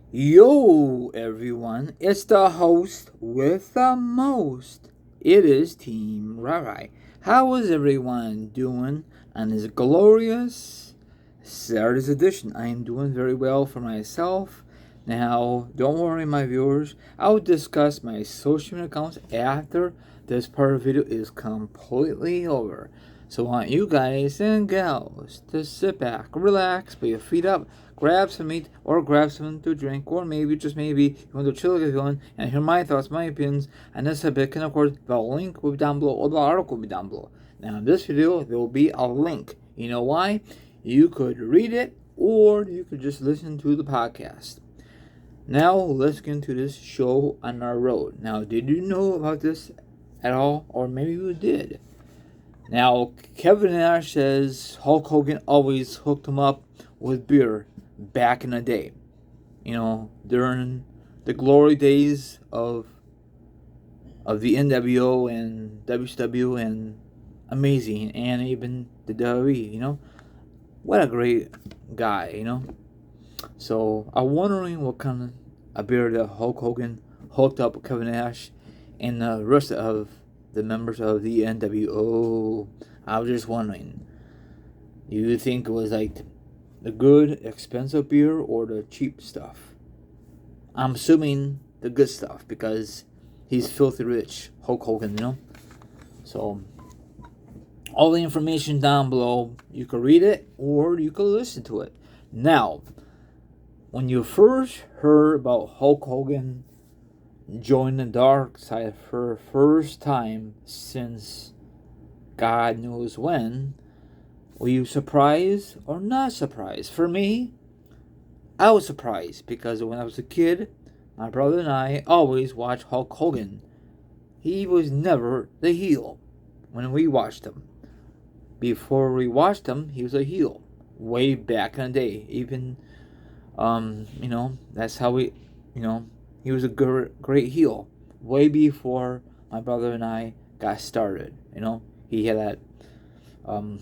Yo, everyone, it's the host with the most. It is Team Rai. How is everyone doing on this glorious Saturday's edition? I am doing very well for myself. Now, don't worry, my viewers. I'll discuss my social media accounts after this part of the video is completely over. So I want you guys and gals to sit back, relax, put your feet up, grab some meat or grab something to drink, or maybe, just maybe, you want to chill like a villain and hear my thoughts, my opinions on this subject. And of course, the link will be down below, or the article will be down below. Now, in this video, there will be a link. You know why? You could read it, or you could just listen to the podcast. Now, let's get into this show on our road. Now, did you know about this at all? Or maybe you did. Now, Kevin Nash says Hulk Hogan always hooked him up with beer back in the day. You know, during the glory days of the NWO and WCW and amazing, and even the WWE, you know. What a great guy, you know. So, I'm wondering what kind of a beer that Hulk Hogan hooked up with Kevin Nash and the rest of the members of the NWO. I was just wondering, do you think it was like the good, expensive beer or the cheap stuff? I'm assuming the good stuff because he's filthy rich, Hulk Hogan, you know? So, all the information down below, you can read it or you can listen to it. Now, when you first heard about Hulk Hogan joining the dark side for the first time since God knows when, were you surprised or not surprised? For me, I was surprised because when I was a kid, my brother and I always watched Hulk Hogan. He was never the heel when we watched him. Before we watched him, he was a heel. Way back in the day. Even, that's how he was a great heel. Way before my brother and I got started. He had that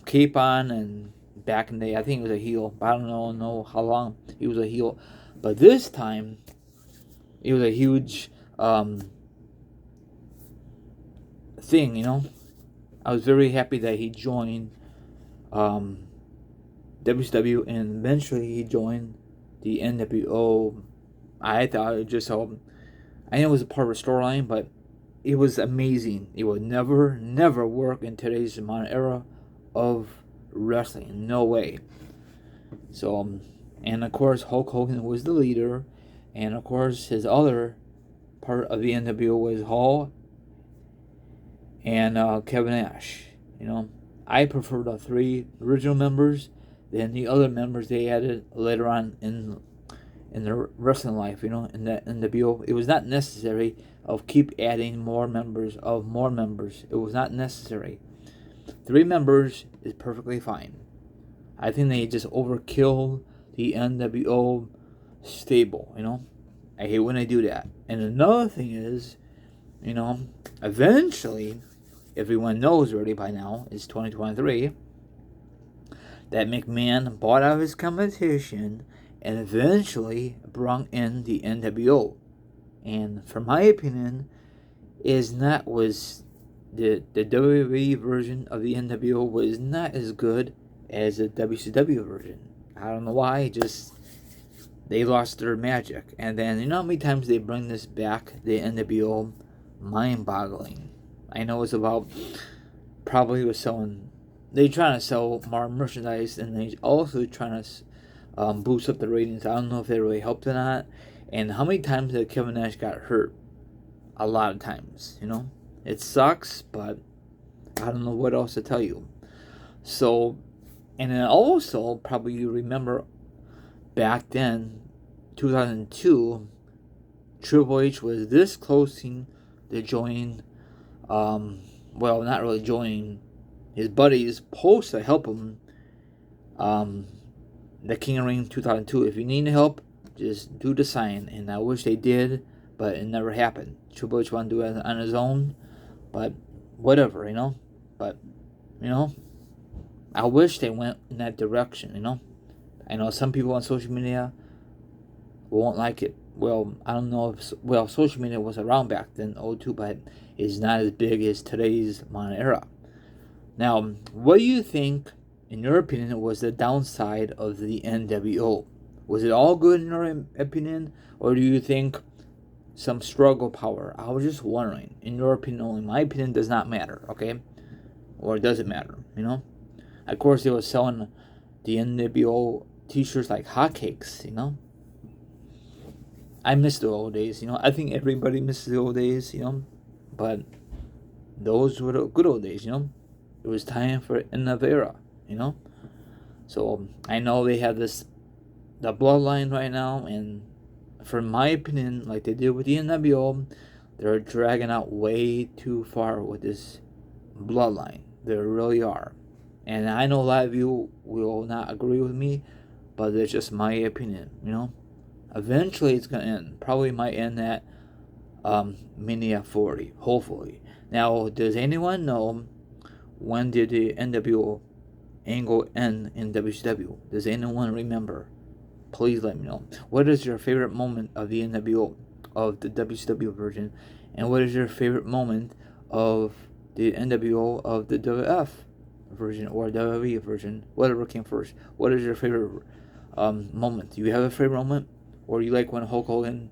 cape on, and back in the day, I think he was a heel. But I don't know how long he was a heel. But this time, it was a huge thing. I was very happy that he joined WCW, and eventually he joined the NWO. I thought it just helped. I know it was a part of a storyline, but it was amazing. It would never work in today's modern era of wrestling. No way. So, and of course, Hulk Hogan was the leader, and of course, his other part of the NWO was Hall and Kevin Nash. I prefer the three original members than the other members they added later on in their wrestling life. In the NWO, it was not necessary of keep adding more members. It was not necessary. 3 members is perfectly fine. I think they just overkill the NWO stable. I hate when they do that. And another thing is, eventually, everyone knows already by now, it's 2023, that McMahon bought out his competition and eventually brought in the NWO. And for my opinion, the WWE version of the NWO was not as good as the WCW version. I don't know why, just they lost their magic. And then, how many times they bring this back, the NWO? Mind-boggling. I know it's about, probably was selling, they trying to sell more merchandise, and they also trying to boost up the ratings. I don't know if they really helped or not. And how many times did Kevin Nash got hurt? A lot of times, It sucks, but I don't know what else to tell you. So, and then also, probably you remember back then, 2002, Triple H was this close to join, not really joining, his buddies supposed to help him, the King of Ring 2002. If you need help, just do the sign. And I wish they did, but it never happened. Triple H wanted to do it on his own, but whatever, But, I wish they went in that direction, I know some people on social media won't like it. Well, I don't know if, social media was around back then, '02, but it's not as big as today's modern era. Now, what do you think, in your opinion, was the downside of the NWO? Was it all good in your opinion, or do you think some struggle power? I was just wondering, in your opinion only. My opinion does not matter, okay? Or does it matter, Of course, they were selling the NWO t-shirts like hotcakes, I miss the old days, I think everybody misses the old days, But those were the good old days, It was time for another era, So I know they have the bloodline right now, and from my opinion, like they did with the NWO, they're dragging out way too far with this bloodline. They really are. And I know a lot of you will not agree with me, but it's just my opinion, Eventually it's going to end. Probably might end at Mania 40, hopefully. Now, does anyone know when did the NWO angle end in WCW? Does anyone remember? Please let me know. What is your favorite moment of the NWO, of the WCW version? And what is your favorite moment of the NWO of the WF version or WWE version? Whatever came first. What is your favorite moment? Do you have a favorite moment? Or you like when Hulk Hogan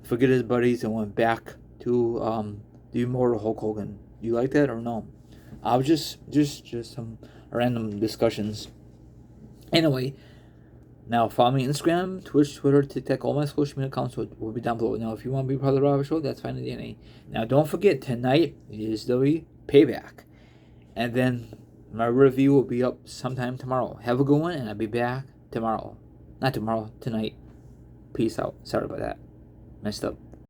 forget his buddies and went back to the immortal Hulk Hogan? You like that or no? I was just some random discussions. Anyway, now follow me on Instagram, Twitch, Twitter, TikTok, all my social media accounts will be down below. Now, if you want to be part of the Robert Show, that's fine in DNA. Now, don't forget, tonight is the Payback. And then my review will be up sometime tomorrow. Have a good one, and I'll be back tomorrow. Not tomorrow, tonight. Peace out. Sorry about that. Messed up.